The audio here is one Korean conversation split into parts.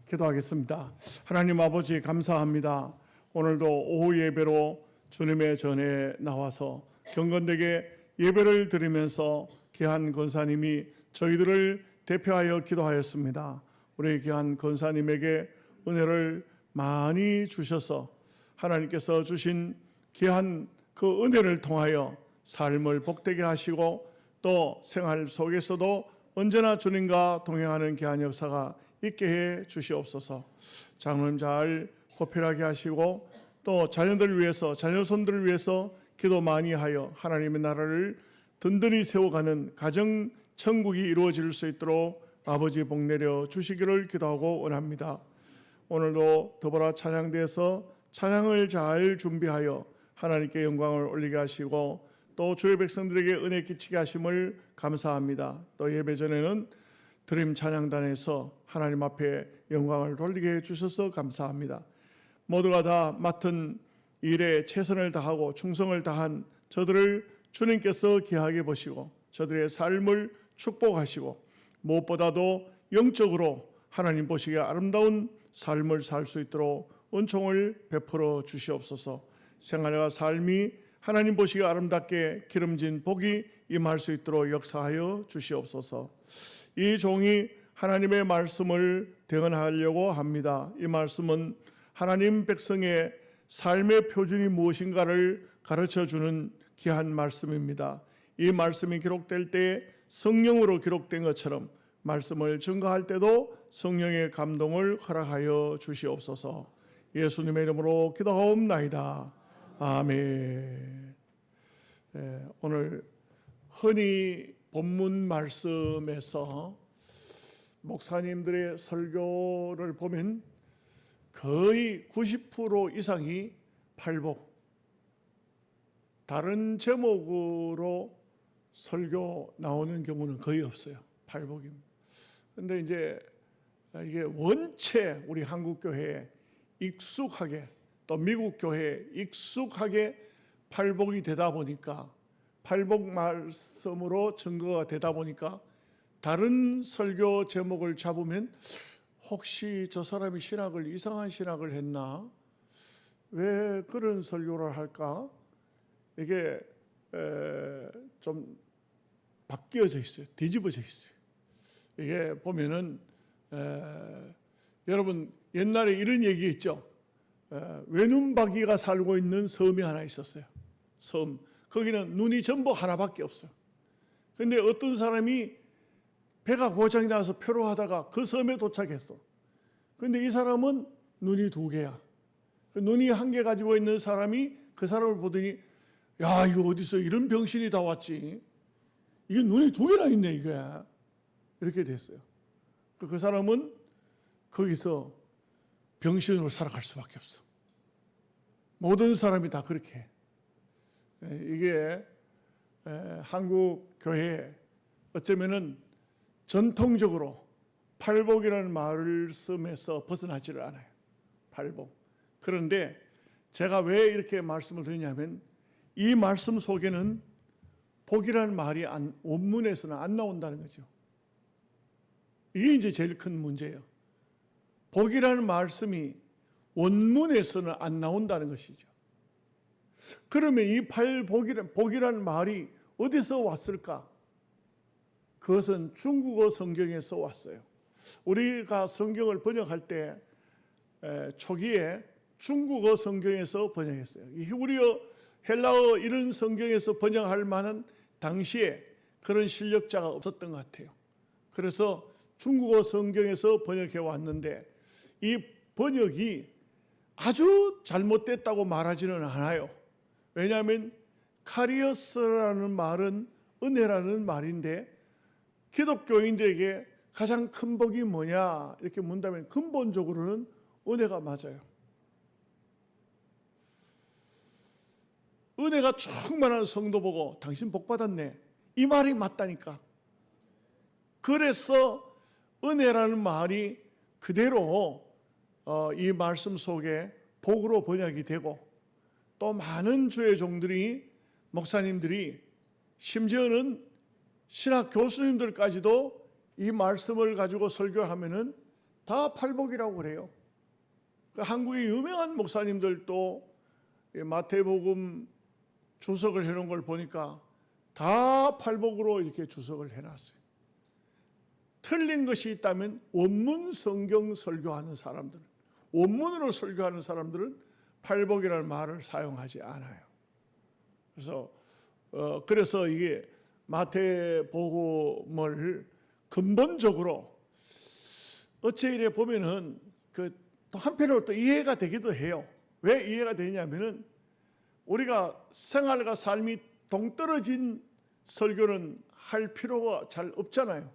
기도하겠습니다. 하나님 아버지 감사합니다. 오늘도 오후 예배로 주님의 전에 나와서 경건되게 예배를 드리면서 귀한 권사님이 저희들을 대표하여 기도하였습니다. 우리 귀한 권사님에게 은혜를 많이 주셔서 하나님께서 주신 귀한 그 은혜를 통하여 삶을 복되게 하시고 또 생활 속에서도 언제나 주님과 동행하는 귀한 역사가 있게 해 주시옵소서. 장로님 잘 고필하게 하시고 또 자녀들을 위해서, 자녀손들을 위해서 기도 많이 하여 하나님의 나라를 든든히 세워가는 가정 천국이 이루어질 수 있도록 아버지 복 내려 주시기를 기도하고 원합니다. 오늘도 더불어 찬양대에서 찬양을 잘 준비하여 하나님께 영광을 올리게 하시고 또 주의 백성들에게 은혜 끼치게 하심을 감사합니다. 또 예배 전에는 드림 찬양단에서 하나님 앞에 영광을 돌리게 해주셔서 감사합니다. 모두가 다 맡은 일에 최선을 다하고 충성을 다한 저들을 주님께서 귀하게 보시고 저들의 삶을 축복하시고 무엇보다도 영적으로 하나님 보시기에 아름다운 삶을 살 수 있도록 은총을 베풀어 주시옵소서. 생활과 삶이 하나님 보시기에 아름답게 기름진 복이 임할 수 있도록 역사하여 주시옵소서. 이 종이 하나님의 말씀을 대언하려고 합니다. 이 말씀은 하나님 백성의 삶의 표준이 무엇인가를 가르쳐주는 귀한 말씀입니다. 이 말씀이 기록될 때 성령으로 기록된 것처럼 말씀을 증거할 때도 성령의 감동을 허락하여 주시옵소서. 예수님의 이름으로 기도하옵나이다. 아멘. 오늘 흔히 본문 말씀에서 목사님들의 설교를 보면 거의 90% 이상이 팔복, 다른 제목으로 설교 나오는 경우는 거의 없어요. 팔복입니다. 그런데 이제 이게 원체 우리 한국 교회에 익숙하게 또 미국 교회에 익숙하게 팔복이 되다 보니까 팔복 말씀으로 증거가 되다 보니까 다른 설교 제목을 잡으면 혹시 저 사람이 신학을 이상한 신학을 했나? 왜 그런 설교를 할까? 이게 좀 바뀌어져 있어요. 뒤집어져 있어요. 이게 보면은 여러분 옛날에 이런 얘기 있죠. 외눈박이가 살고 있는 섬이 하나 있었어요. 섬. 거기는 눈이 전부 하나밖에 없어요. 그런데 어떤 사람이 배가 고장이 나서 표로하다가 그 섬에 도착했어. 그런데 이 사람은 눈이 2개야. 그 눈이 1개 가지고 있는 사람이 그 사람을 보더니 야, 이거 어디서 이런 병신이 다 왔지? 이게 눈이 2개나 있네, 이게. 이렇게 됐어요. 그 사람은 거기서 병신으로 살아갈 수밖에 없어. 모든 사람이 다 그렇게 해. 이게 한국 교회에 어쩌면은 전통적으로 팔복이라는 말씀에서 벗어나지를 않아요. 팔복. 그런데 제가 왜 이렇게 말씀을 드리냐면 이 말씀 속에는 복이라는 말이 원문에서는 안 나온다는 거죠. 이게 이제 제일 큰 문제예요. 복이라는 말씀이 원문에서는 안 나온다는 것이죠. 그러면 이 복이라는 말이 어디서 왔을까? 그것은 중국어 성경에서 왔어요. 우리가 성경을 번역할 때 초기에 중국어 성경에서 번역했어요. 히브리어, 헬라어 이런 성경에서 번역할 만한 당시에 그런 실력자가 없었던 것 같아요. 그래서 중국어 성경에서 번역해 왔는데 이 번역이 아주 잘못됐다고 말하지는 않아요. 왜냐하면 카리어스라는 말은 은혜라는 말인데 기독교인들에게 가장 큰 복이 뭐냐 이렇게 묻는다면 근본적으로는 은혜가 맞아요. 은혜가 충만한 성도 보고 당신 복 받았네 이 말이 맞다니까. 그래서 은혜라는 말이 그대로 이 말씀 속에 복으로 번역이 되고 또 많은 주의 종들이 목사님들이 심지어는 신학 교수님들까지도 이 말씀을 가지고 설교하면은 다 팔복이라고 그래요. 그 한국의 유명한 목사님들도 마태복음 주석을 해놓은 걸 보니까 다 팔복으로 이렇게 주석을 해놨어요. 틀린 것이 있다면 원문 성경 설교하는 사람들은, 원문으로 설교하는 사람들은 팔복이라는 말을 사용하지 않아요. 그래서 이게 마태복음을 근본적으로 어째 이래 보면은 또 한편으로 또 이해가 되기도 해요. 왜 이해가 되냐면은 우리가 생활과 삶이 동떨어진 설교는 할 필요가 잘 없잖아요.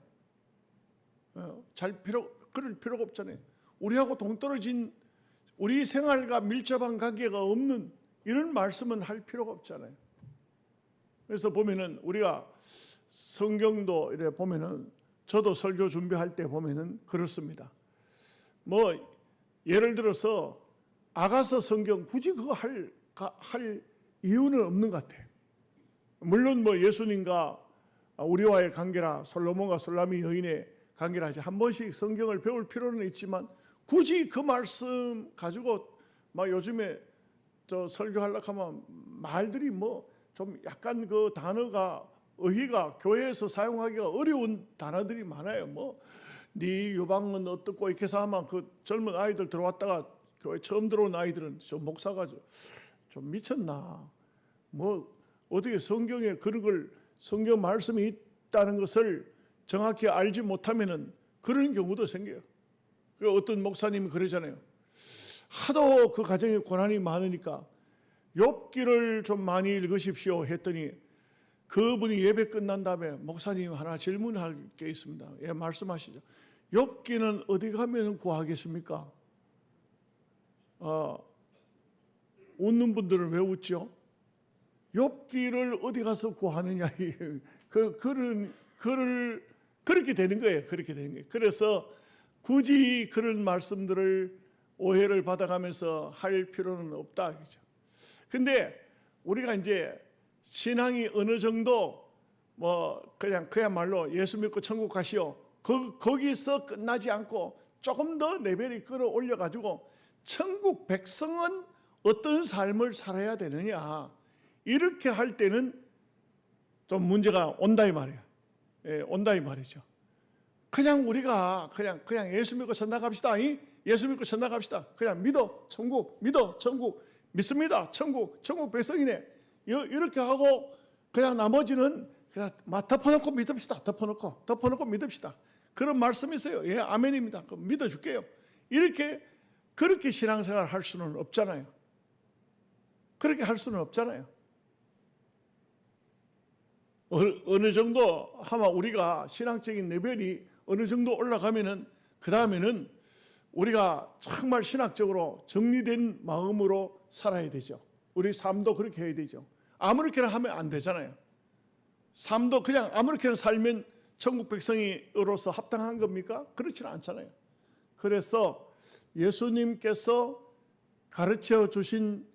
그럴 필요가 없잖아요. 우리하고 동떨어진, 우리 생활과 밀접한 관계가 없는 이런 말씀은 할 필요가 없잖아요. 그래서 보면은 우리가 성경도 이래 보면은, 저도 설교 준비할 때 보면은 그렇습니다. 뭐 예를 들어서 아가서 성경 굳이 그거 할 이유는 없는 것 같아요. 물론 뭐 예수님과 우리와의 관계라 솔로몬과 솔라미 여인의 관계라 하지 한 번씩 성경을 배울 필요는 있지만 굳이 그 말씀 가지고 막 요즘에 저 설교하려고 하면 말들이 뭐 좀 약간 그 단어가 어휘가 교회에서 사용하기가 어려운 단어들이 많아요. 뭐 네 유방은 어떻고 이렇게 해서 하면 그 젊은 아이들 들어왔다가 교회 처음 들어온 아이들은 저 목사가 좀 미쳤나, 뭐 어떻게 성경에 그런 걸, 성경 말씀이 있다는 것을 정확히 알지 못하면은 그런 경우도 생겨요. 그 어떤 목사님이 그러잖아요. 하도 그 가정에 고난이 많으니까 욥기를 좀 많이 읽으십시오 했더니 그분이 예배 끝난 다음에 목사님 하나 질문할 게 있습니다. 예, 말씀하시죠. 욥기는 어디 가면 구하겠습니까? 웃는 분들은 왜 웃죠? 욥기를 어디 가서 구하느냐, 그렇게 되는 거예요. 그렇게 되는 거예요. 그래서 굳이 그런 말씀들을 오해를 받아가면서 할 필요는 없다. 근데 우리가 이제 신앙이 어느 정도 뭐 그야말로 예수 믿고 천국 가시오, 거기서 끝나지 않고 조금 더 레벨이 끌어올려 가지고 천국 백성은 어떤 삶을 살아야 되느냐, 이렇게 할 때는 좀 문제가 온다 이 말이에요. 예, 온다 이 말이죠. 그냥 우리가 그냥 예수 믿고 천당 갑시다. 예수 믿고 천당 갑시다. 그냥 믿어 천국, 믿어 천국, 믿습니다 천국 백성이네, 이렇게 하고 그냥 나머지는 그냥 덮어놓고 믿읍시다. 덮어놓고 믿읍시다. 그런 말씀이 있어요. 예, 아멘입니다. 그럼 믿어줄게요. 그렇게 신앙생활 할 수는 없잖아요. 그렇게 할 수는 없잖아요. 어느 정도 하면 우리가 신앙적인 레벨이 어느 정도 올라가면은 그 다음에는 우리가 정말 신학적으로 정리된 마음으로 살아야 되죠. 우리 삶도 그렇게 해야 되죠. 아무렇게나 하면 안 되잖아요. 삶도 그냥 아무렇게나 살면 천국 백성으로서 합당한 겁니까? 그렇지는 않잖아요. 그래서 예수님께서 가르쳐 주신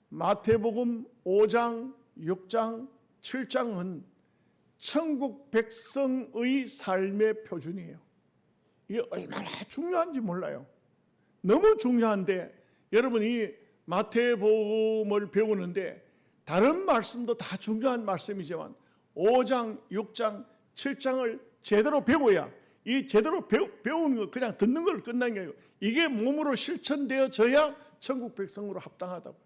마태복음 5장, 6장, 7장은 천국 백성의 삶의 표준이에요. 이게 얼마나 중요한지 몰라요. 너무 중요한데 여러분이 마태복음을 배우는데 다른 말씀도 다 중요한 말씀이지만 5장, 6장, 7장을 제대로 배워야, 이 제대로 배우는 거 그냥 듣는 걸 끝나는 게 아니고 이게 몸으로 실천되어져야 천국 백성으로 합당하다고.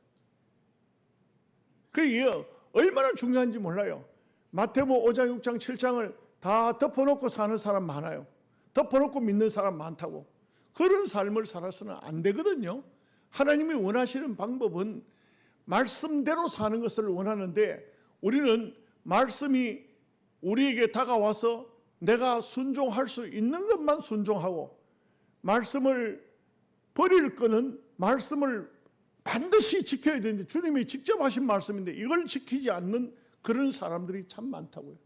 그게 얼마나 중요한지 몰라요. 마태복음 5장, 6장, 7장을 다 덮어놓고 사는 사람 많아요. 덮어놓고 믿는 사람 많다고. 그런 삶을 살아서는 안 되거든요. 하나님이 원하시는 방법은 말씀대로 사는 것을 원하는데 우리는 말씀이 우리에게 다가와서 내가 순종할 수 있는 것만 순종하고 말씀을 버릴 거는 말씀을 반드시 지켜야 되는데 주님이 직접 하신 말씀인데 이걸 지키지 않는 그런 사람들이 참 많다고요.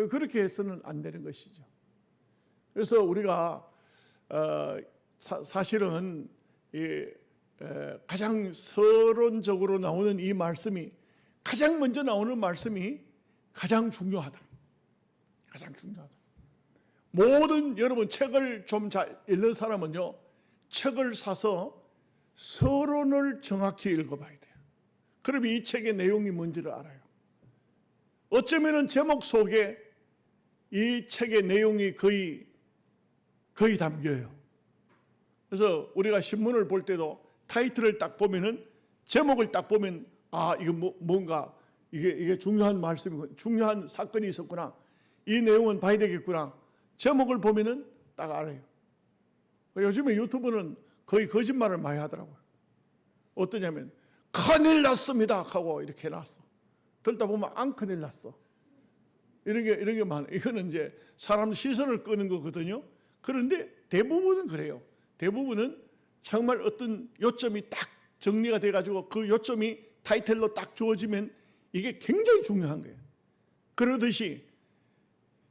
그렇게 해서는 안 되는 것이죠. 그래서 우리가 사실은 가장 서론적으로 나오는 이 말씀이, 가장 먼저 나오는 말씀이 가장 중요하다. 가장 중요하다. 모든 여러분 책을 좀 잘 읽는 사람은요, 책을 사서 서론을 정확히 읽어봐야 돼요. 그러면 이 책의 내용이 뭔지를 알아요. 어쩌면 제목 속에 이 책의 내용이 거의 담겨요. 그래서 우리가 신문을 볼 때도 타이틀을 딱 보면은, 제목을 딱 보면 이거 뭔가 이게 중요한 말씀이고 중요한 사건이 있었구나, 이 내용은 봐야 되겠구나, 제목을 보면은 딱 알아요. 요즘에 유튜브는 거의 거짓말을 많이 하더라고요. 어떠냐면 큰일 났습니다 하고 이렇게 해놨어. 들다 보면 안 큰일 났어. 이런 게 많아요. 이거는 이제 사람 시선을 끄는 거거든요. 그런데 대부분은 그래요. 대부분은 정말 어떤 요점이 딱 정리가 돼가지고 그 요점이 타이틀로 딱 주어지면 이게 굉장히 중요한 거예요. 그러듯이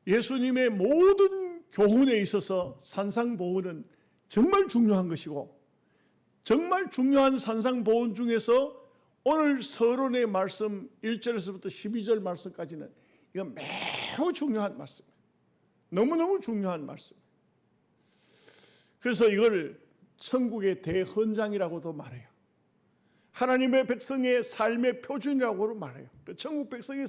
예수님의 모든 교훈에 있어서 산상보훈은 정말 중요한 것이고, 정말 중요한 산상보훈 중에서 오늘 서론의 말씀 1절에서부터 12절 말씀까지는 이건 매우 중요한 말씀이에요. 너무너무 중요한 말씀. 그래서 이걸 천국의 대헌장이라고도 말해요. 하나님의 백성의 삶의 표준이라고도 말해요. 천국 백성의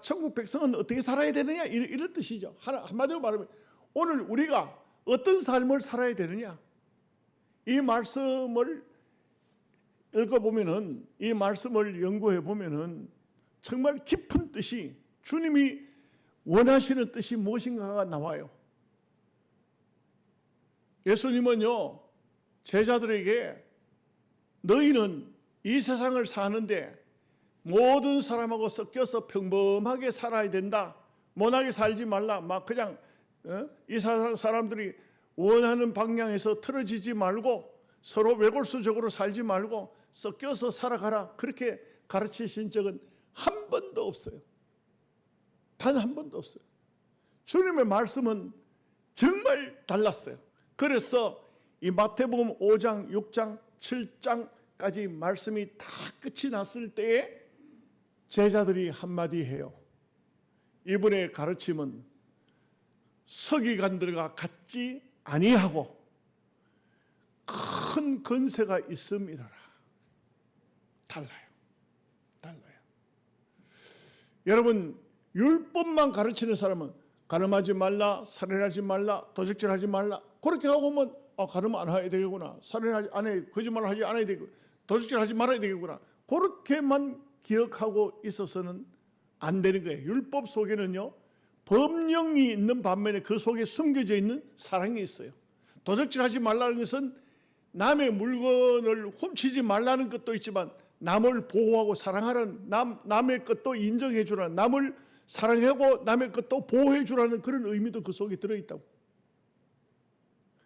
천국 백성은 어떻게 살아야 되느냐, 이런 뜻이죠. 한마디로 말하면 오늘 우리가 어떤 삶을 살아야 되느냐, 이 말씀을 읽어보면은, 이 말씀을 연구해 보면은 정말 깊은 뜻이, 주님이 원하시는 뜻이 무엇인가가 나와요. 예수님은요, 제자들에게 너희는 이 세상을 사는데 모든 사람하고 섞여서 평범하게 살아야 된다, 모나게 살지 말라, 막 그냥 이 세상 사람들이 원하는 방향에서 틀어지지 말고 서로 외골수적으로 살지 말고 섞여서 살아가라, 그렇게 가르치신 적은 한 번도 없어요. 단 한 번도 없어요. 주님의 말씀은 정말 달랐어요. 그래서 이 마태복음 5장, 6장, 7장까지 말씀이 다 끝이 났을 때에 제자들이 한마디 해요. 이분의 가르침은 서기관들과 같지 아니하고 큰 건세가 있음이로라. 달라요. 여러분, 율법만 가르치는 사람은 가늠하지 말라, 살인하지 말라, 도적질하지 말라, 그렇게 하고 보면 가늠 안 해야 되겠구나, 살인하지 안 해, 거짓말하지 않아야 되겠구나, 도적질하지 말아야 되겠구나, 그렇게만 기억하고 있어서는 안 되는 거예요. 율법 속에는요, 법령이 있는 반면에 그 속에 숨겨져 있는 사랑이 있어요. 도적질하지 말라는 것은 남의 물건을 훔치지 말라는 것도 있지만 남을 보호하고 사랑하는, 남의 것도 인정해 주라는, 남을 사랑하고 남의 것도 보호해 주라는 그런 의미도 그 속에 들어있다고.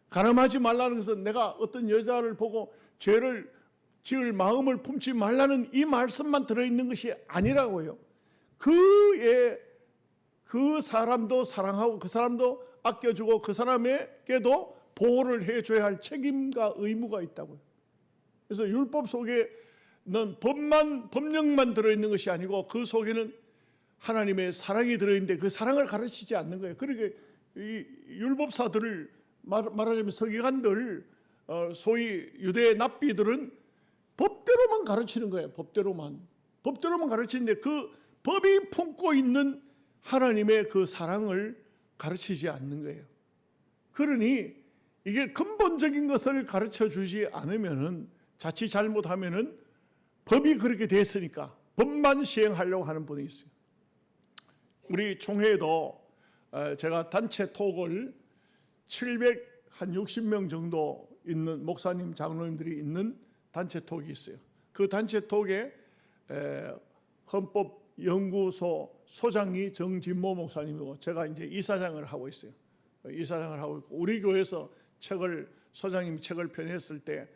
가늠하지 말라는 것은 내가 어떤 여자를 보고 죄를 지을 마음을 품지 말라는 이 말씀만 들어있는 것이 아니라고요. 그 사람도 사랑하고 그 사람도 아껴주고 그 사람에게도 보호를 해줘야 할 책임과 의무가 있다고요. 그래서 율법 속에는 법령만 들어있는 것이 아니고 그 속에는 하나님의 사랑이 들어있는데 그 사랑을 가르치지 않는 거예요. 그러니까 이 율법사들을 말하자면 서기관들, 소위 유대 납비들은 법대로만 가르치는 거예요. 법대로만 가르치는데 그 법이 품고 있는 하나님의 그 사랑을 가르치지 않는 거예요. 그러니 이게 근본적인 것을 가르쳐 주지 않으면은, 자칫 잘못하면은 법이 그렇게 됐으니까 법만 시행하려고 하는 분이 있어요. 우리 총회에도 제가 단체 톡을 760명 정도 있는 목사님, 장로님들이 있는 단체 톡이 있어요. 그 단체 톡에 헌법연구소 소장이 정진모 목사님이고 제가 이제 이사장을 하고 있어요. 이사장을 하고 있고, 우리 교회에서 소장님이 책을 편했을 때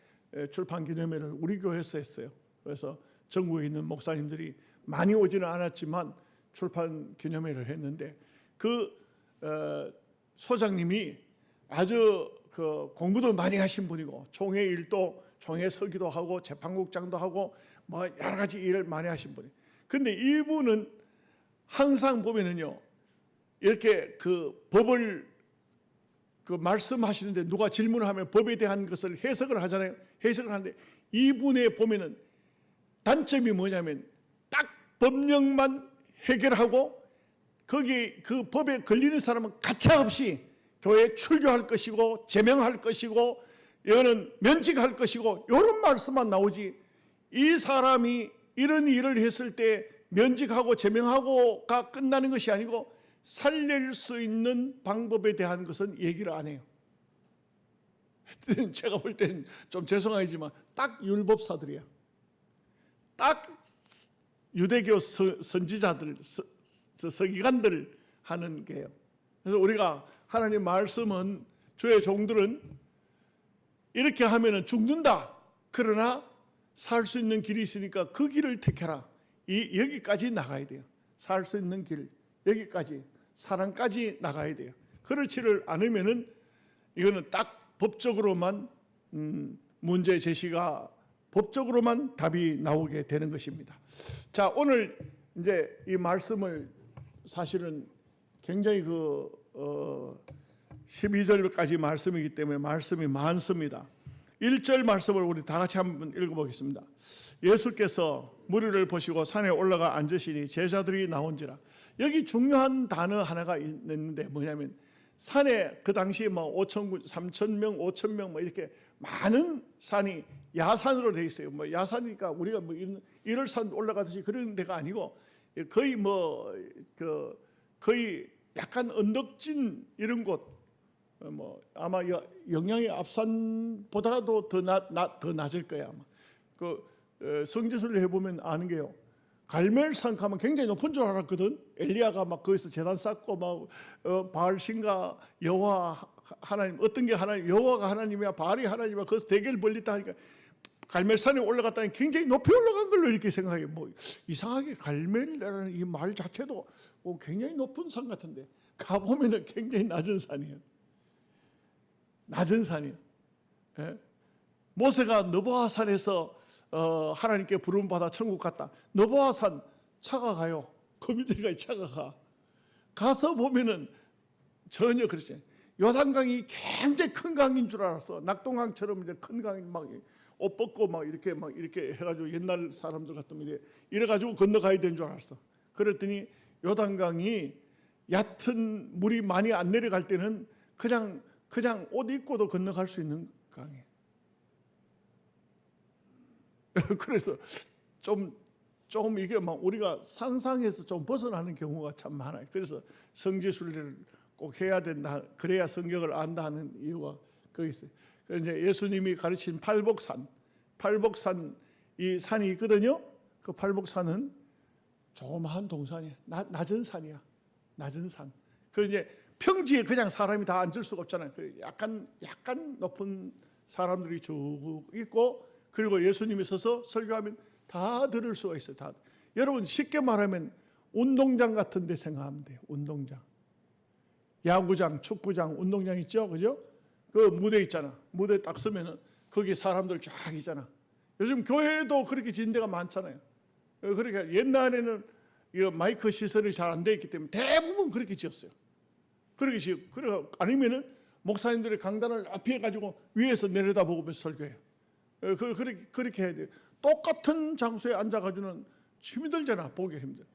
출판 기념회를 우리 교회에서 했어요. 그래서 전국에 있는 목사님들이 많이 오지는 않았지만 출판 기념회를 했는데, 그 소장님이 아주 그 공부도 많이 하신 분이고 총회 일도, 총회 서기도 하고 재판국장도 하고 뭐 여러 가지 일을 많이 하신 분이에요. 근데 이분은 항상 보면은요, 이렇게 그 법을 그 말씀하시는데 누가 질문을 하면 법에 대한 것을 해석을 하잖아요. 해석을 하는데 이분에 보면은 단점이 뭐냐면 딱 법령만 해결하고 거기 그 법에 걸리는 사람은 가차없이 교회에 출교할 것이고 제명할 것이고 이거는 면직할 것이고 이런 말씀만 나오지, 이 사람이 이런 일을 했을 때 면직하고 제명하고가 끝나는 것이 아니고 살릴 수 있는 방법에 대한 것은 얘기를 안 해요. 제가 볼 때는 좀 죄송하지만 딱 율법사들이야. 딱 유대교 선지자들, 서기관들 하는 게요. 그래서 우리가 하나님 말씀은, 주의 종들은 이렇게 하면은 죽는다. 그러나 살 수 있는 길이 있으니까 그 길을 택해라. 여기까지 나가야 돼요. 살 수 있는 길, 여기까지, 사랑까지 나가야 돼요. 그렇지를 않으면은 이거는 딱 법적으로만 문제 제시가 법적으로만 답이 나오게 되는 것입니다. 자, 오늘 이제 이 말씀을 사실은 굉장히 12절까지 말씀이기 때문에 말씀이 많습니다. 1절 말씀을 우리 다 같이 한번 읽어보겠습니다. 예수께서 무리를 보시고 산에 올라가 앉으시니 제자들이 나온지라. 여기 중요한 단어 하나가 있는데 뭐냐면, 산에 그 당시 뭐 5천, 3천 명, 5천 명 뭐 이렇게 많은 산이 야산으로 되어 있어요. 뭐 야산이니까 우리가 뭐 일월산 올라가듯이 그런 데가 아니고 거의 거의 약간 언덕진 이런 곳, 뭐 아마 영양의 앞산보다도 더 낮을 거야. 아마 성지순례 해보면 아는 게요. 갈멜산 가면 굉장히 높은 줄 알았거든. 엘리야가 막 거기서 제단 쌓고 막 바알신가 여호와 하나님, 어떤 게 하나님, 여호와가 하나님이야 바알이 하나님이야, 거기서 대결 벌리다 하니까 갈멜산에 올라갔다니 굉장히 높이 올라간 걸로 이렇게 생각해요. 뭐 이상하게 갈멜이라는 이 말 자체도 굉장히 높은 산 같은데 가보면은 굉장히 낮은 산이에요. 낮은 산이에요. 예? 모세가 너보아산에서 하나님께 부름 받아 천국 갔다. 너보아산 차가 가요. 그 밑에가 차가 가. 가서 보면은 전혀 그렇지 않아요. 요단강이 굉장히 큰 강인 줄 알았어. 낙동강처럼 이제 큰 강이 막 옷 벗고 막 이렇게 해가지고 옛날 사람들 같으면 이래가지고 건너가야 되는 줄 알았어. 그랬더니 요단강이 얕은 물이 많이 안 내려갈 때는 그냥 옷 입고도 건너갈 수 있는 강이에요. 그래서 좀 이게 막 우리가 상상해서 좀 벗어나는 경우가 참 많아요. 그래서 성지순례를 꼭 해야 된다. 그래야 성경을 안다는 이유가 거기 있어요. 이제 예수님이 가르친 팔복산 이 산이 있거든요. 그 팔복산은 조그마한 동산이야. 낮은 산이야. 낮은 산. 그 이제 평지에 그냥 사람이 다 앉을 수가 없잖아요. 그 약간 높은 사람들이 쭉 있고, 그리고 예수님이 서서 설교하면 다 들을 수가 있어요. 다. 여러분 쉽게 말하면 운동장 같은 데 생각하면 돼요. 운동장. 야구장, 축구장, 운동장 있죠, 그죠? 그 무대 있잖아. 무대 딱 서면은 거기 사람들 쫙 있잖아. 요즘 교회도 그렇게 지은 데가 많잖아요. 그러니까 옛날에는 이 마이크 시설이 잘 안 돼 있기 때문에 대부분 그렇게 지었어요. 그렇게 지었고, 그래 아니면은 목사님들의 강단을 앞에 해가지고 위에서 내려다보면서 설교해요. 그렇게 해야 돼요. 똑같은 장소에 앉아가지고는 힘들잖아. 보기 힘들어.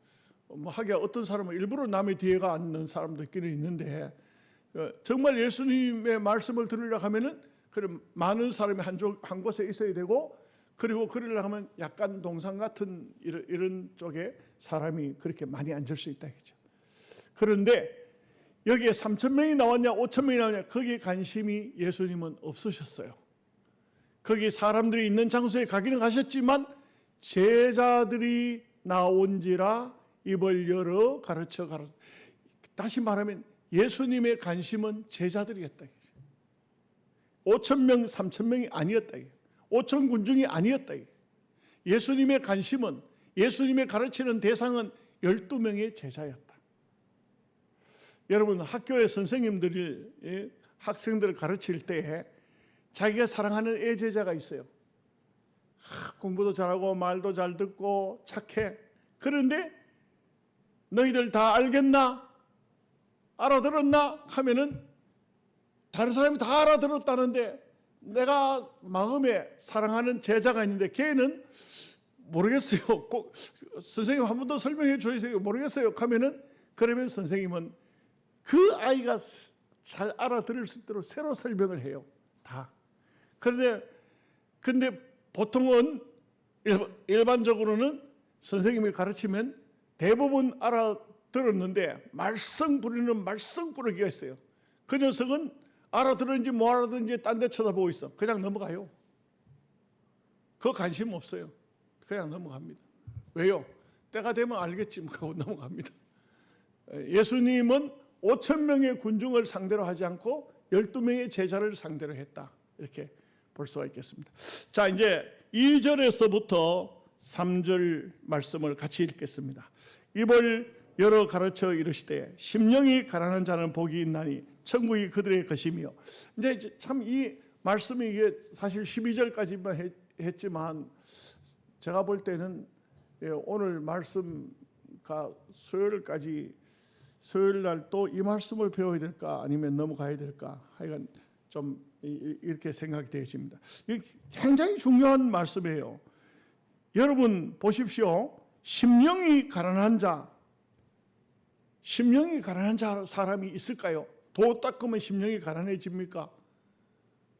뭐 하기야 어떤 사람은 일부러 남의 뒤에가 앉는 사람도 있기는 있는데, 정말 예수님의 말씀을 들으려고 하면은 그런 많은 사람이 한 곳에 있어야 되고, 그리고 그러려고 하면 약간 동산 같은 이런 쪽에 사람이 그렇게 많이 앉을 수 있다 그죠. 그런데 여기에 3천 명이 나왔냐 5천 명이 나왔냐 거기에 관심이 예수님은 없으셨어요. 거기 사람들이 있는 장소에 가기는 가셨지만 제자들이 나온지라 입을 열어 가르쳐. 다시 말하면 예수님의 관심은 제자들이었다. 5천 명, 3천 명이 아니었다. 5천 군중이 아니었다. 예수님의 관심은, 예수님의 가르치는 대상은 12명의 제자였다. 여러분 학교의 선생님들이 학생들을 가르칠 때 자기가 사랑하는 애제자가 있어요. 공부도 잘하고 말도 잘 듣고 착해. 그런데 너희들 다 알겠나? 알아들었나 하면은 다른 사람이 다 알아들었다는데 내가 마음에 사랑하는 제자가 있는데 걔는 모르겠어요. 꼭 선생님 한 번 더 설명해 주세요. 모르겠어요. 하면은 그러면 선생님은 그 아이가 잘 알아들을 수 있도록 새로 설명을 해요. 다. 근데 보통은 일반적으로는 선생님이 가르치면 대부분 알아들었는데 말썽 부리는 말썽꾸러기가 있어요. 그 녀석은 알아들었는지 못 알아들었는지 딴 데 쳐다보고 있어. 그냥 넘어가요. 그 관심 없어요. 그냥 넘어갑니다. 왜요? 때가 되면 알겠지 하고 넘어갑니다. 예수님은 5천 명의 군중을 상대로 하지 않고 12명의 제자를 상대로 했다. 이렇게 볼 수가 있겠습니다. 자, 이제 2절에서부터 3절 말씀을 같이 읽겠습니다. 입을 열어 가르쳐 이르시되 심령이 가난한 자는 복이 있나니 천국이 그들의 것이며. 이제 참 이 말씀이 이게 사실 12절까지만 했지만 제가 볼 때는 오늘 말씀과 수요일 날 또 이 말씀을 배워야 될까 아니면 넘어가야 될까 하여간 좀 이렇게 생각이 되어집니다. 이게 굉장히 중요한 말씀이에요. 여러분 보십시오. 심령이 가난한 사람이 있을까요? 도 닦으면 심령이 가난해집니까?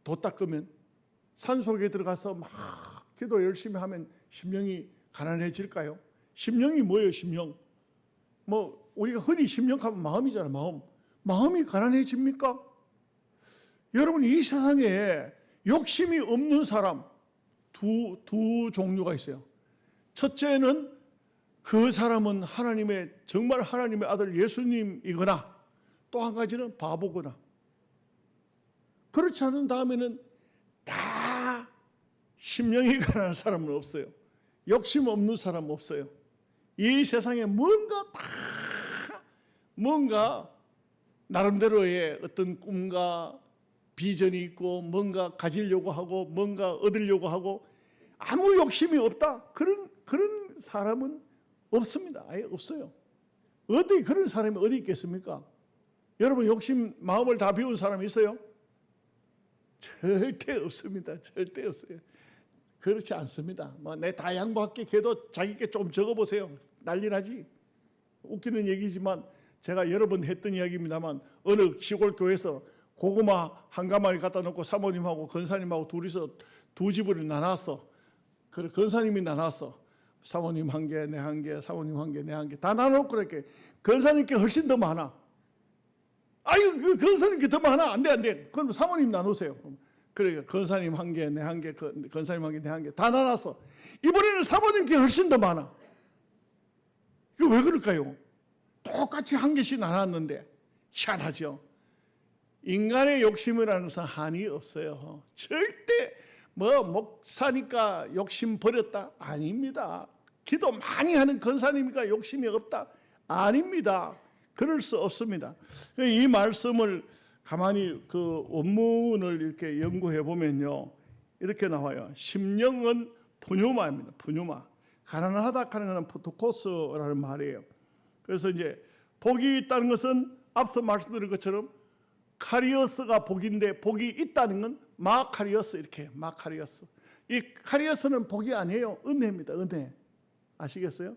도 닦으면 산속에 들어가서 막 기도 열심히 하면 심령이 가난해질까요? 심령이 뭐예요? 심령. 우리가 흔히 심령하면 마음이잖아요. 마음이 가난해집니까? 여러분 이 세상에 욕심이 없는 사람 두 종류가 있어요. 첫째는 그 사람은 정말 하나님의 아들 예수님이거나 또 한 가지는 바보거나. 그렇지 않은 다음에는 다 심령이 가난한 사람은 없어요. 욕심 없는 사람은 없어요. 이 세상에 뭔가 나름대로의 어떤 꿈과 비전이 있고 뭔가 가지려고 하고 뭔가 얻으려고 하고 아무 욕심이 없다. 그런 사람은 없습니다. 아예 없어요. 어디 그런 사람이 어디 있겠습니까? 여러분 욕심 마음을 다 비운 사람이 있어요? 절대 없습니다. 절대 없어요. 그렇지 않습니다. 내 다 양보할게. 걔도 자기께 좀 적어보세요. 난리 나지. 웃기는 얘기지만 제가 여러 번 했던 이야기입니다만 어느 시골 교회에서 고구마 한 가마를 갖다 놓고 사모님하고 권사님하고 둘이서 두 집을 나눴어. 그래 권사님이 나눴어. 사모님 한 개, 내 한 개, 사모님 한 개, 내 한 개 다 나눠놓고 그렇게 권사님께 훨씬 더 많아. 아유, 그 권사님께 더 많아. 안 돼. 그럼 사모님 나누세요. 그러니까 권사님 한 개, 내 한 개, 권사님 한 개, 내 한 개 다 나눴어. 이번에는 사모님께 훨씬 더 많아. 이거 왜 그럴까요? 똑같이 한 개씩 나눴는데 희한하죠. 인간의 욕심이라는 것은 한이 없어요. 절대 목사니까 욕심 버렸다? 아닙니다. 기도 많이 하는 권사님이니까 욕심이 없다? 아닙니다. 그럴 수 없습니다. 이 말씀을 가만히 그 원문을 이렇게 연구해 보면요, 이렇게 나와요. 심령은 푸뉴마입니다. 푸뉴마. 가난하다 하는 것은 푸토코스라는 말이에요. 그래서 이제 복이 있다는 것은 앞서 말씀드린 것처럼 카리어스가 복인데 복이 있다는 건 마카리어스 이렇게 마카리어스. 이 카리어스는 복이 아니에요. 은혜입니다. 은혜. 아시겠어요?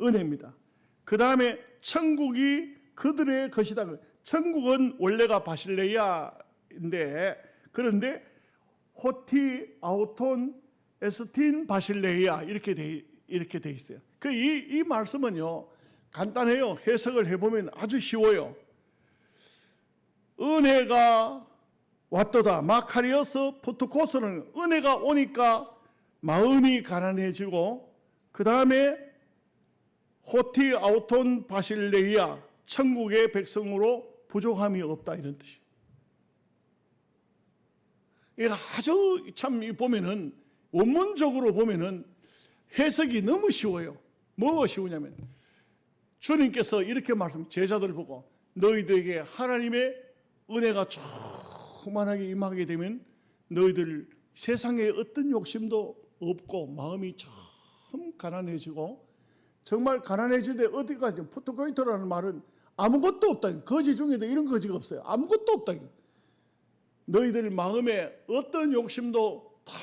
은혜입니다. 그 다음에 천국이 그들의 것이다. 천국은 원래가 바실레이아인데 그런데 호티 아우톤 에스틴 바실레이아 이렇게 돼 있어요. 이 말씀은요 간단해요. 해석을 해보면 아주 쉬워요. 은혜가 왔도다. 마카리어스 푸토코스는 은혜가 오니까 마음이 가난해지고 그 다음에 호티 아우톤 바실레이아 천국의 백성으로 부족함이 없다 이런 뜻이에요. 이게 아주 참 보면은 원문적으로 보면은 해석이 너무 쉬워요. 뭐가 쉬우냐면 주님께서 이렇게 제자들 보고 너희들에게 하나님의 은혜가 충만하게 임하게 되면 너희들 세상에 어떤 욕심도 없고 마음이 참 가난해지고 정말 가난해지되 어디까지 푸토코이토라는 말은 아무것도 없다. 거지 중에도 이런 거지가 없어요. 아무것도 없다. 너희들 마음에 어떤 욕심도 다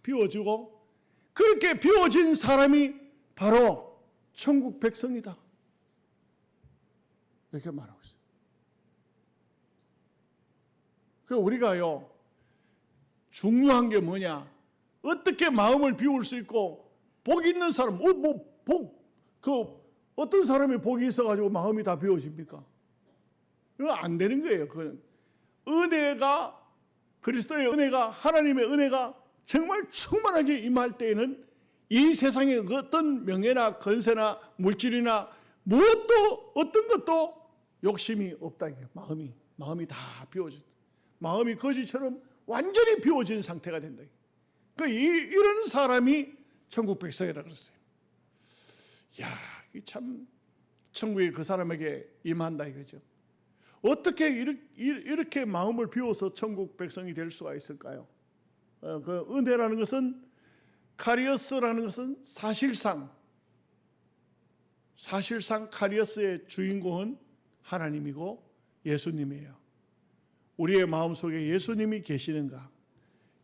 비워지고 그렇게 비워진 사람이 바로 천국 백성이다. 이렇게 말하고 있어요. 그 우리가요, 중요한 게 뭐냐? 어떻게 마음을 비울 수 있고, 복 있는 사람, 어떤 사람이 복이 있어가지고 마음이 다 비워집니까? 그거 안 되는 거예요. 그건 은혜가, 그리스도의 은혜가, 하나님의 은혜가 정말 충만하게 임할 때에는 이 세상에 어떤 명예나 건세나 물질이나 무엇도 어떤 것도 욕심이 없다. 마음이 다 비워진다. 마음이 거지처럼 완전히 비워진 상태가 된다. 이런 사람이 천국 백성이라고 그랬어요. 이야, 참 천국이 그 사람에게 임한다 이거죠. 어떻게 이렇게 마음을 비워서 천국 백성이 될 수가 있을까요? 그 은혜라는 것은, 카리오스라는 것은 사실상 카리오스의 주인공은 하나님이고 예수님이에요. 우리의 마음속에 예수님이 계시는가?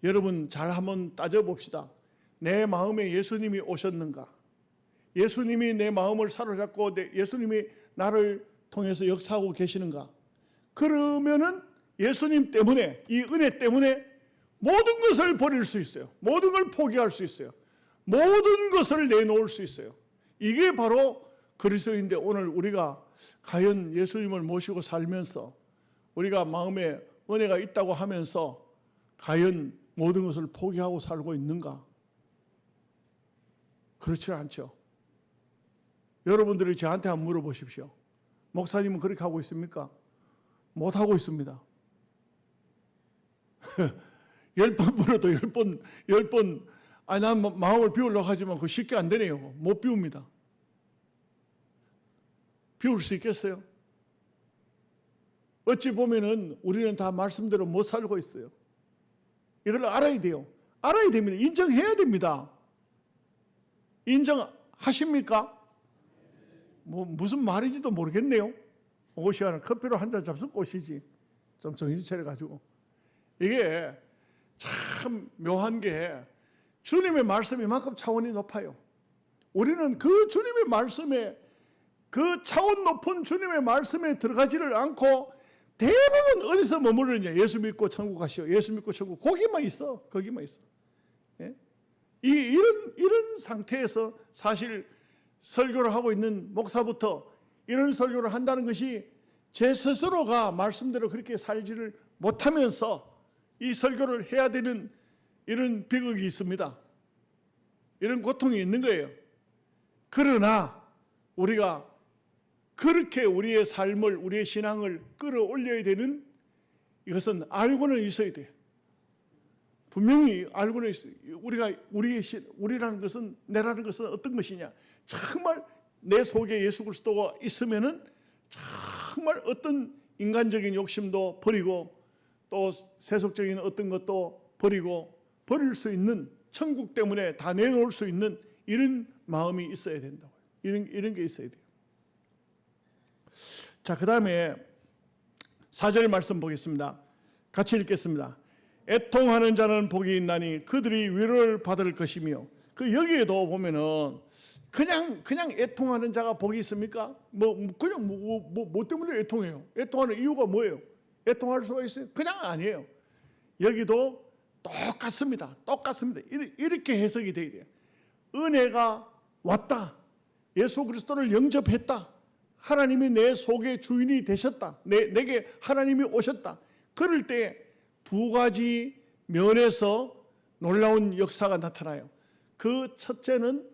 여러분 잘 한번 따져봅시다. 내 마음에 예수님이 오셨는가? 예수님이 내 마음을 사로잡고 예수님이 나를 통해서 역사하고 계시는가? 그러면은 예수님 때문에, 이 은혜 때문에 모든 것을 버릴 수 있어요. 모든 걸 포기할 수 있어요. 모든 것을 내놓을 수 있어요. 이게 바로 그리스도인데, 오늘 우리가 과연 예수님을 모시고 살면서 우리가 마음에 은혜가 있다고 하면서 과연 모든 것을 포기하고 살고 있는가? 그렇지 않죠. 여러분들이 저한테 한번 물어보십시오. 목사님은 그렇게 하고 있습니까? 못하고 있습니다. 10번 물어도 10번 난 마음을 비우려고 하지만 그거 쉽게 안 되네요. 못 비웁니다. 비울 수 있겠어요? 어찌 보면은 우리는 다 말씀대로 못 살고 있어요. 이걸 알아야 돼요. 알아야 됩니다. 인정해야 됩니다. 인정하십니까? 무슨 말인지도 모르겠네요. 오시아는 커피로 한 잔 잡수고 오시지. 좀 정신 차려가지고. 이게 참 묘한 게, 주님의 말씀이 이만큼 차원이 높아요. 우리는 그 주님의 말씀에, 그 차원 높은 주님의 말씀에 들어가지를 않고 대부분 어디서 머무르느냐? 예수 믿고 천국 가시오. 예수 믿고 천국. 거기만 있어. 예? 이런 상태에서 사실 설교를 하고 있는 목사부터 이런 설교를 한다는 것이 제 스스로가 말씀대로 그렇게 살지를 못하면서 이 설교를 해야 되는 이런 비극이 있습니다. 이런 고통이 있는 거예요. 그러나 우리가 그렇게 우리의 삶을, 우리의 신앙을 끌어올려야 되는, 이것은 알고는 있어야 돼요. 분명히 알고는 있어요. 우리라는 것은, 내라는 것은 어떤 것이냐? 정말 내 속에 예수 그리스도가 있으면은 정말 어떤 인간적인 욕심도 버리고 또 세속적인 어떤 것도 버리고 버릴 수 있는, 천국 때문에 다 내놓을 수 있는 이런 마음이 있어야 된다고요. 이런 게 있어야 돼요. 자, 그 다음에 4절 말씀 보겠습니다. 같이 읽겠습니다. 애통하는 자는 복이 있나니 그들이 위로를 받을 것이며. 여기에도 보면은 그냥 애통하는 자가 복이 있습니까? 그냥 뭐 때문에 애통해요? 애통하는 이유가 뭐예요? 애통할 수가 있어요? 그냥 아니에요. 여기도 똑같습니다. 이렇게 해석이 돼야 돼요. 은혜가 왔다. 예수 그리스도를 영접했다. 하나님이 내 속의 주인이 되셨다. 내게 하나님이 오셨다. 그럴 때 두 가지 면에서 놀라운 역사가 나타나요. 그 첫째는,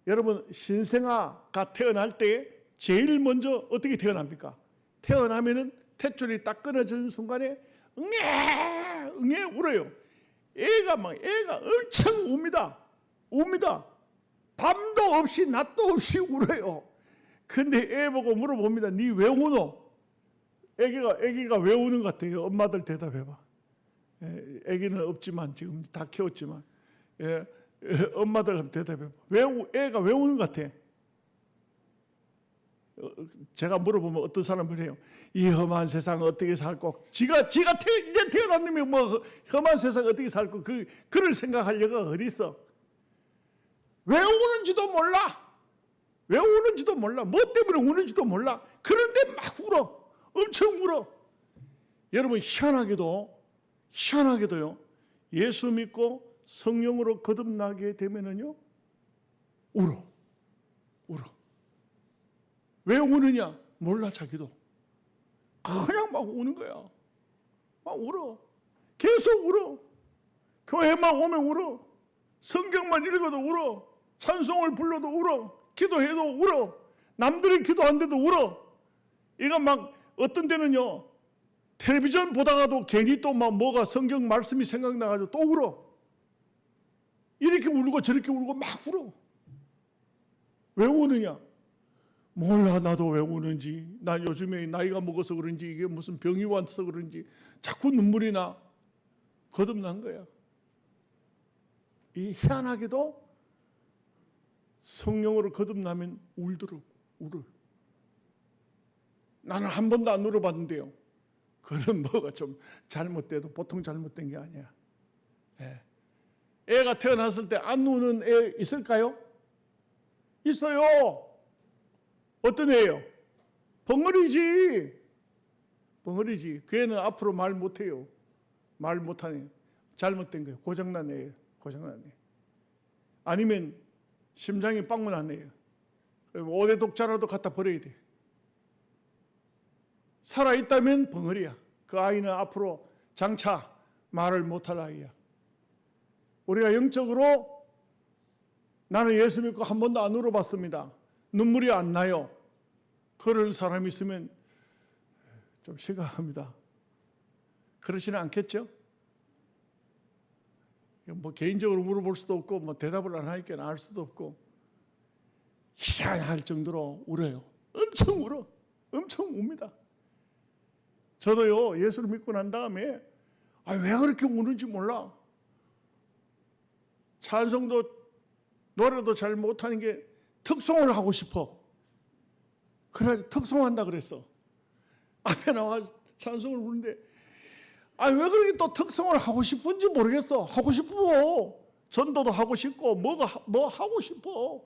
여러분 신생아가 태어날 때 제일 먼저 어떻게 태어납니까? 태어나면은 탯줄이 딱 끊어지는 순간에 응애 울어요. 애가 엄청 웁니다. 밤도 없이 낮도 없이 울어요. 근데 애 보고 물어봅니다. 니 왜 우노? 애기가 왜 우는 것 같아요? 엄마들 대답해봐. 애기는 없지만 지금 다 키웠지만, 엄마들 대답해봐. 애가 왜 우는 것 같아? 제가 물어보면 어떤 사람을 해요. 이 험한 세상 어떻게 살고, 지가 이제 태어난 놈이 뭐 험한 세상 어떻게 살고, 그를 생각할 여가 어디 있어? 왜 우는지도 몰라. 왜 우는지도 몰라. 뭐 때문에 우는지도 몰라. 그런데 막 울어. 엄청 울어. 여러분, 희한하게도요, 예수 믿고 성령으로 거듭나게 되면은요, 울어. 왜 우느냐? 몰라, 자기도. 그냥 막 우는 거야. 막 울어. 계속 울어. 교회만 오면 울어. 성경만 읽어도 울어. 찬송을 불러도 울어. 기도해도 울어. 남들이 기도한데도 울어. 이거 막 어떤 때는요, 텔레비전 보다가도 괜히 또 막 뭐가 성경 말씀이 생각나가지고 또 울어. 이렇게 울고 저렇게 울고 막 울어. 왜 우느냐? 몰라, 나도 왜 우는지. 난 요즘에 나이가 먹어서 그런지, 이게 무슨 병이 와서 그런지 자꾸 눈물이 나. 거듭난 거야. 이 희한하게도 성령으로 거듭나면 울더라고. 울어. 나는 한 번도 안 울어봤는데요, 그건 뭐가 좀 잘못돼도 보통 잘못된 게 아니야. 애가 태어났을 때 안 우는 애 있을까요? 있어요. 어떤 애예요? 벙어리지. 그 애는 앞으로 말 못해요. 말 못하네. 잘못된 거예요. 고장난 애예요. 아니면 심장이 빵문한 애예요. 5대 독자라도 갖다 버려야 돼. 살아있다면 벙어리야. 그 아이는 앞으로 장차 말을 못할 아이야. 우리가 영적으로 나는 예수 믿고 한 번도 안 울어봤습니다. 눈물이 안 나요. 그런 사람이 있으면 좀 심각합니다. 그러지는 않겠죠? 뭐 개인적으로 물어볼 수도 없고, 뭐 대답을 안 하니까 알 수도 없고, 희한할 정도로 울어요. 엄청 울어. 엄청 웁니다. 저도요, 예수를 믿고 난 다음에 왜 그렇게 우는지 몰라. 찬송도 노래도 잘 못하는 게 특송을 하고 싶어. 그래, 특송한다 그랬어. 앞에 나와 찬송을 부르는데, 왜 그렇게 또 특송을 하고 싶은지 모르겠어. 하고 싶어. 전도도 하고 싶고, 뭐 하고 싶어.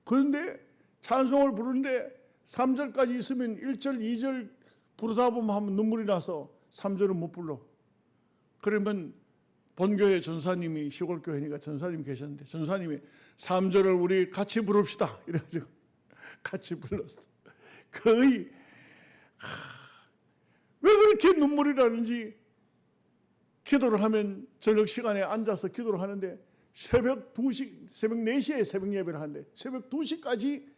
그런데 찬송을 부르는데 3절까지 있으면 1절, 2절 부르다 보면 눈물이 나서 3절은 못 불러. 그러면 본교회 전사님이, 시골교회니까 전사님이 계셨는데, 전사님이 3절을 우리 같이 부릅시다 이래가지고 같이 불렀어. 거의 왜 그렇게 눈물이 나는지. 기도를 하면 저녁 시간에 앉아서 기도를 하는데 새벽 4시에 새벽 예배를 하는데 새벽 2시까지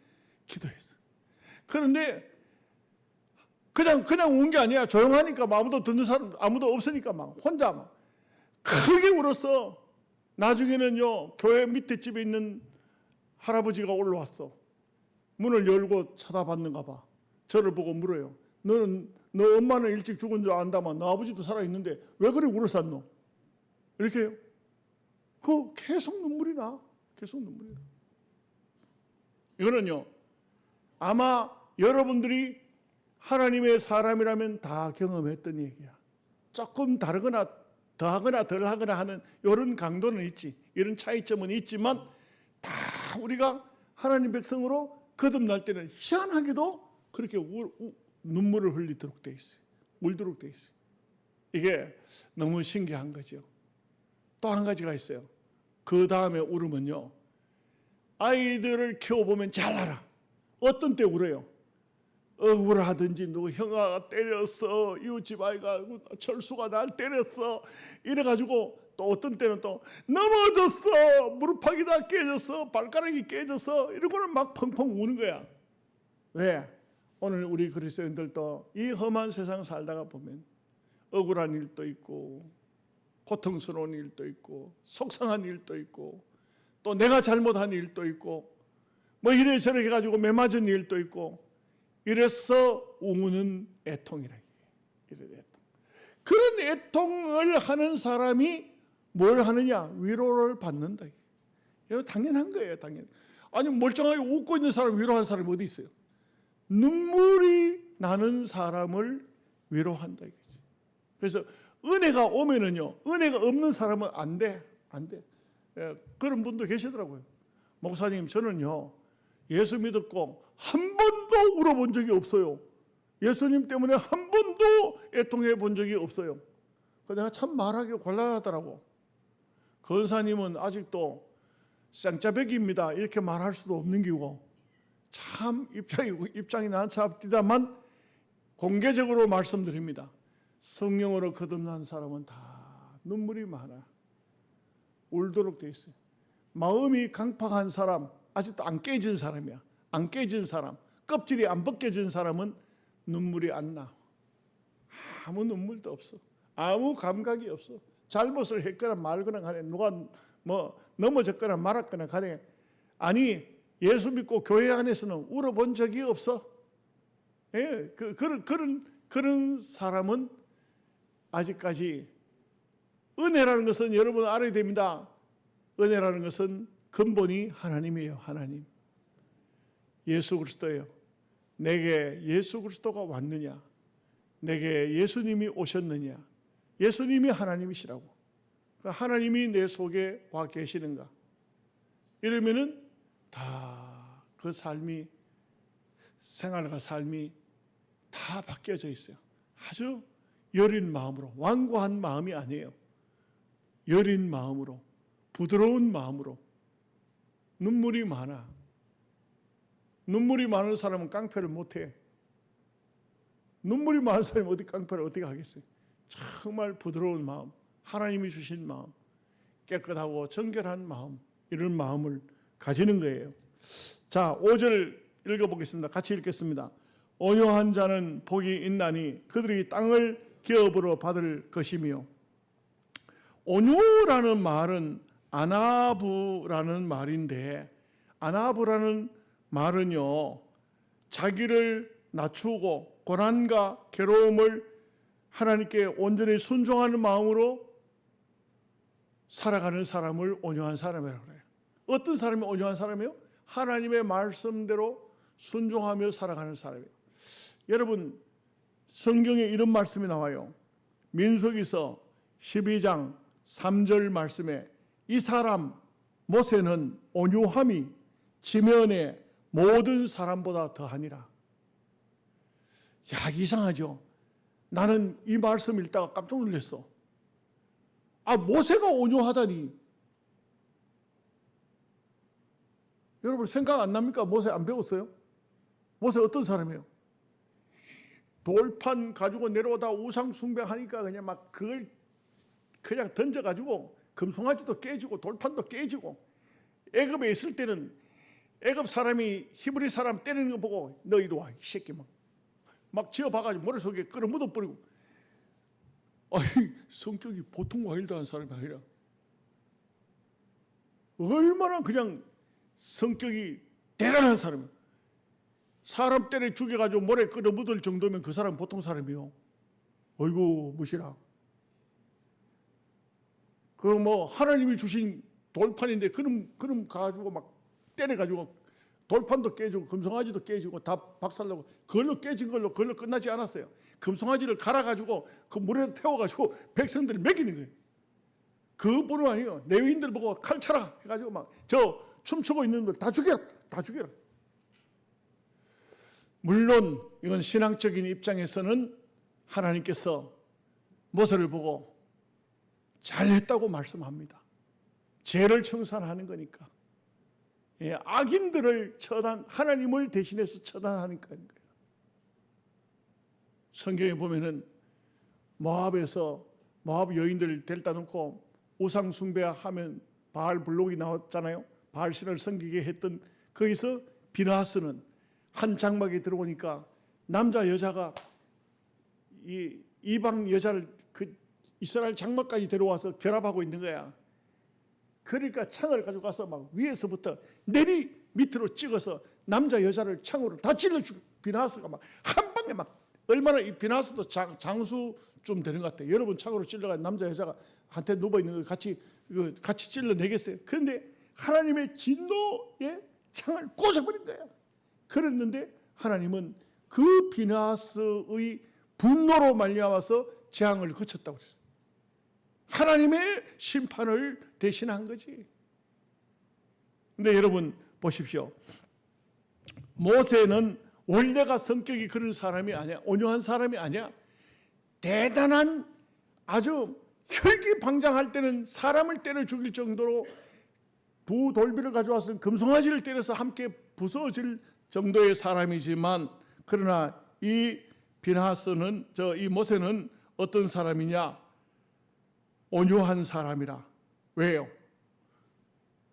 기도했어. 그런데 그냥 운 게 아니야. 조용하니까 아무도 듣는 사람 아무도 없으니까 막 혼자 막 크게 울었어. 나중에는요, 교회 밑에 집에 있는 할아버지가 올라왔어. 문을 열고 쳐다봤는가 봐. 저를 보고 물어요. 너 엄마는 일찍 죽은 줄 안다만 너 아버지도 살아있는데 왜 그리 울었었노? 이렇게 해요. 계속 눈물이 나. 이거는요, 아마 여러분들이 하나님의 사람이라면 다 경험했던 얘기야. 조금 다르거나 더하거나 덜하거나 하는 이런 강도는 있지. 이런 차이점은 있지만 다 우리가 하나님 백성으로 거듭날 때는 희한하게도 그렇게 눈물을 흘리도록 돼 있어요. 울도록 돼 있어요. 이게 너무 신기한 거죠. 또 한 가지가 있어요. 그 다음에 울으면요, 아이들을 키워보면 잘 알아. 어떤 때 울어요? 억울하든지 누구 형아가 때렸어, 이웃집 아이가 철수가 날 때렸어 이래가지고, 또 어떤 때는 또 넘어졌어, 무릎팍이 다 깨졌어, 발가락이 깨졌어, 이러고는 막 펑펑 우는 거야. 왜? 오늘 우리 그리스도인들도 이 험한 세상 살다가 보면 억울한 일도 있고, 고통스러운 일도 있고, 속상한 일도 있고, 또 내가 잘못한 일도 있고, 뭐 이래저래 해가지고 매맞은 일도 있고, 이래서 우는 애통이라. 이런 애통. 그런 애통을 하는 사람이 뭘 하느냐? 위로를 받는다. 이거 당연한 거예요, 당연. 아니 멀쩡하게 웃고 있는 사람 위로하는 사람이 어디 있어요? 눈물이 나는 사람을 위로한다 이거지. 그래서 은혜가 오면은요, 은혜가 없는 사람은 안 돼. 그런 분도 계시더라고요. 목사님, 저는요 예수 믿었고 한 번도 울어본 적이 없어요. 예수님 때문에 한 번도 애통해 본 적이 없어요. 내가 참 말하기 곤란하더라고. 권사님은 아직도 쌍짜배기입니다 이렇게 말할 수도 없는 기고, 참 입장이 나는 참 앞뒤다만 공개적으로 말씀드립니다. 성령으로 거듭난 사람은 다 눈물이 많아. 울도록 돼 있어요. 마음이 강팍한 사람, 아직도 안 깨진 사람이야. 안 깨진 사람, 껍질이 안 벗겨진 사람은 눈물이 안 나. 아무 눈물도 없어. 아무 감각이 없어. 잘못을 했거나 말거나 간에, 누가 뭐 넘어졌거나 말았거나 간에, 아니 예수 믿고 교회 안에서는 울어본 적이 없어. 예, 그런 사람은 아직까지, 은혜라는 것은 여러분 알아야 됩니다. 은혜라는 것은 근본이 하나님이에요. 하나님. 예수 그리스도예요. 내게 예수 그리스도가 왔느냐, 내게 예수님이 오셨느냐, 예수님이 하나님이시라고. 하나님이 내 속에 와 계시는가, 이러면은 다 그 삶이, 생활과 삶이 다 바뀌어져 있어요. 아주 여린 마음으로, 완고한 마음이 아니에요. 여린 마음으로, 부드러운 마음으로. 눈물이 많아. 눈물이 많은 사람은 깡패를 못해. 눈물이 많은 사람이 어디 깡패를 어떻게 하겠어요? 정말 부드러운 마음, 하나님이 주신 마음, 깨끗하고 정결한 마음, 이런 마음을 가지는 거예요. 자, 5절 읽어보겠습니다. 같이 읽겠습니다. 온유한 자는 복이 있나니 그들이 땅을 기업으로 받을 것이며. 온유라는 말은 아나부라는 말인데, 아나부라는 말은요, 자기를 낮추고 고난과 괴로움을 하나님께 온전히 순종하는 마음으로 살아가는 사람을 온유한 사람이라고 그래요. 어떤 사람이 온유한 사람이에요? 하나님의 말씀대로 순종하며 살아가는 사람이에요. 여러분, 성경에 이런 말씀이 나와요. 민수기서 12장 3절 말씀에 이 사람 모세는 온유함이 지면의 모든 사람보다 더하니라. 야, 이상하죠? 나는 이 말씀 읽다가 깜짝 놀랐어. 모세가 온유하다니. 여러분 생각 안 납니까? 모세 안 배웠어요? 모세 어떤 사람이에요? 돌판 가지고 내려오다 우상 숭배하니까 그냥 막 그걸 그냥 던져가지고 금송아지도 깨지고 돌판도 깨지고. 애굽에 있을 때는 애굽 사람이 히브리 사람 때리는 거 보고 너 이리 와, 이 새끼 막 지어봐가지고 머릿속에 끌어 묻어버리고. 성격이 보통 와일드한 사람이 아니라 얼마나 그냥 성격이 대단한 사람이에요. 사람 때려 죽여가지고 모래 끌어 묻을 정도면 그 사람 보통 사람이요. 어이구 무시라. 하나님이 주신 돌판인데 그럼 가지고 막 때려가지고 돌판도 깨지고 금송아지도 깨지고 다 박살나고, 그걸로 깨진 걸로 그걸로 끝나지 않았어요. 금송아지를 갈아가지고 그 물에 태워가지고 백성들을 먹이는 거예요. 그뿐은 아니에요. 레위인들 보고 칼 차라 해가지고 막 저 춤추고 있는 걸 다 죽여라, 다 죽여라. 물론 이건 신앙적인 입장에서는 하나님께서 모세를 보고 잘했다고 말씀합니다. 죄를 청산하는 거니까. 악인들을 하나님을 대신해서 처단하는 거예요. 성경에 보면은 모압에서 모압 여인들을 데려다 놓고 우상 숭배하면 바알 블록이 나왔잖아요. 바알 신을 섬기게 했던, 거기서 비나스는 한 장막에 들어오니까 남자 여자가 이 이방 여자를 그 이스라엘 장막까지 데려와서 결합하고 있는 거야. 그러니까 창을 가지고 가서 막 위에서부터 내리 밑으로 찍어서 남자 여자를 창으로 다 찔러주고, 비나스가 막 한 방에 막, 얼마나 이 비나스도 장수쯤 되는 것 같아요. 여러분 창으로 찔러가지고 남자 여자가 한테 누워있는 거 같이 찔러내겠어요? 그런데 하나님의 진노의 창을 꽂아버린 거야. 그랬는데 하나님은 그 비나스의 분노로 말미암아서 재앙을 그쳤다고 그랬어요. 하나님의 심판을 대신한 거지. 근데 여러분 보십시오. 모세는 원래가 성격이 그런 사람이 아니야. 온유한 사람이 아니야. 대단한 아주 혈기방장할 때는 사람을 때려 죽일 정도로 두 돌비를 가져와서 금송아지를 때려서 함께 부서질 정도의 사람이지만, 그러나 이 비나스는 이 모세는 어떤 사람이냐? 온유한 사람이라. 왜요?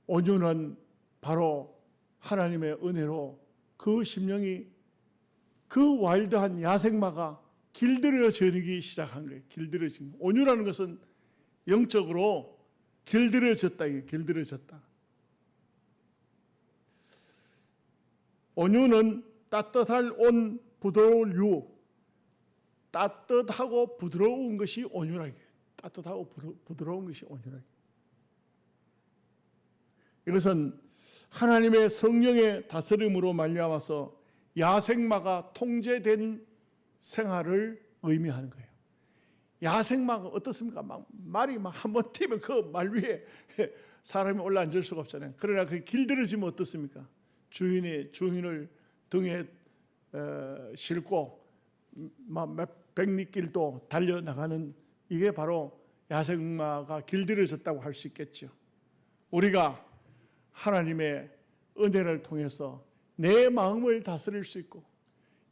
온유는 바로 하나님의 은혜로 그 심령이 그 와일드한 야생마가 길들여지기 시작한 거예요. 길들여진 거. 온유라는 것은 영적으로 길들여졌다. 이게 길들여졌다. 온유는 따뜻할 온 부드러울 유. 따뜻하고 부드러운 것이 온유라기. 따뜻하고 부드러운 것이 온유라기. 이것은 하나님의 성령의 다스림으로 말미암아서 야생마가 통제된 생활을 의미하는 거예요. 야생마가 어떻습니까? 말이 한번 튀면 그 말 위에 사람이 올라앉을 수가 없잖아요. 그러나 그 길들여지면 어떻습니까? 주인을 등에 싣고 몇 백리길도 달려나가는, 이게 바로 야생마가 길들여졌다고 할 수 있겠죠. 우리가 하나님의 은혜를 통해서 내 마음을 다스릴 수 있고,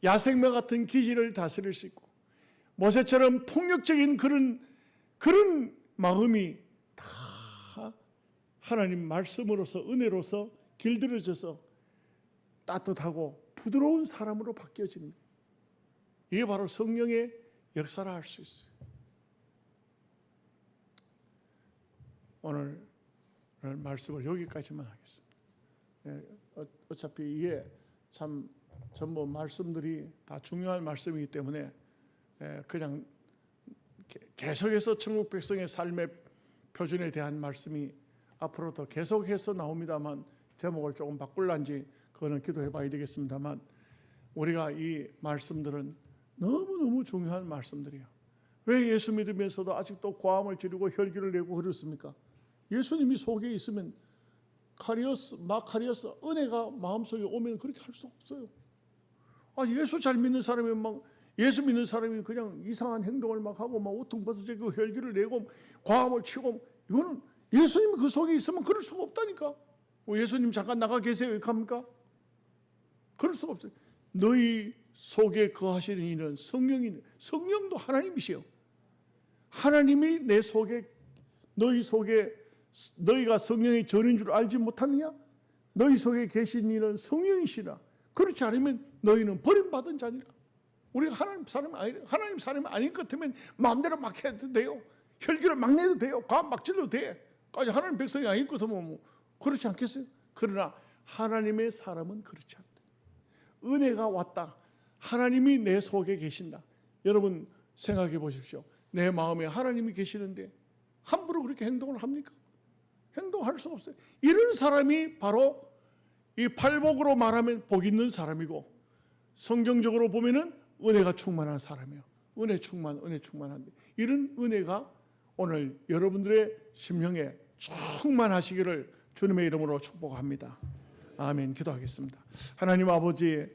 야생마 같은 기질을 다스릴 수 있고, 모세처럼 폭력적인 그런 마음이 다 하나님 말씀으로서, 은혜로서 길들여져서 따뜻하고 부드러운 사람으로 바뀌어지는 거예요. 이게 바로 성령의 역사라 할 수 있어요. 오늘 말씀을 여기까지만 하겠습니다. 어차피 이게 참 전부 말씀들이 다 중요한 말씀이기 때문에 그냥 계속해서 천국 백성의 삶의 표준에 대한 말씀이 앞으로도 계속해서 나옵니다만, 제목을 조금 바꿀란지 그거는 기도해 봐야 되겠습니다만, 우리가 이 말씀들은 너무너무 중요한 말씀들이에요. 왜 예수 믿으면서도 아직도 고함을 지르고 혈기를 내고 그렇습니까? 예수님이 속에 있으면 마카리오스 은혜가 마음속에 오면 그렇게 할 수 없어요. 예수 잘 믿는 사람이 예수 믿는 사람이 그냥 이상한 행동을 하고 우퉁버섯지고 혈기를 내고 고함을 치고, 이거는 예수님이 그 속에 있으면 그럴 수가 없다니까. 예수님 잠깐 나가 계세요 이렇게 합니까? 그럴 수가 없어요. 너희 속에 거하시는 이는 성령도 하나님이시요. 하나님이 내 속에, 너희 속에, 너희가 성령의 전인 줄 알지 못하느냐? 너희 속에 계신 이는 성령이시라. 그렇지 않으면 너희는 버림받은 자니라. 우리가 하나님 사람이 아닌 것 같으면 마음대로 막 해도 돼요. 혈기를 막 내도 돼요. 과한 막 질러도 돼. 하나님 백성이 아닌 것 같으면 그렇지 않겠어요? 그러나 하나님의 사람은 그렇지 않다. 은혜가 왔다. 하나님이 내 속에 계신다. 여러분 생각해 보십시오. 내 마음에 하나님이 계시는데 함부로 그렇게 행동을 합니까? 행동할 수 없어요. 이런 사람이 바로 이 팔복으로 말하면 복 있는 사람이고, 성경적으로 보면은 은혜가 충만한 사람이에요. 은혜 충만한데, 이런 은혜가 오늘 여러분들의 심령에 충만하시기를 주님의 이름으로 축복합니다. 아멘. 기도하겠습니다. 하나님 아버지,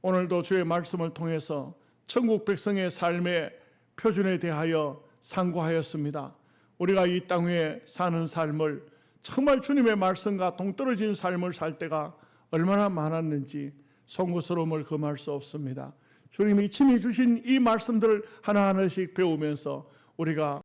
오늘도 주의 말씀을 통해서 천국 백성의 삶의 표준에 대하여 상고하였습니다. 우리가 이 땅에 사는 삶을 정말 주님의 말씀과 동떨어진 삶을 살 때가 얼마나 많았는지 송구스러움을 금할 수 없습니다. 주님이 친히 주신 이 말씀들을 하나하나씩 배우면서 우리가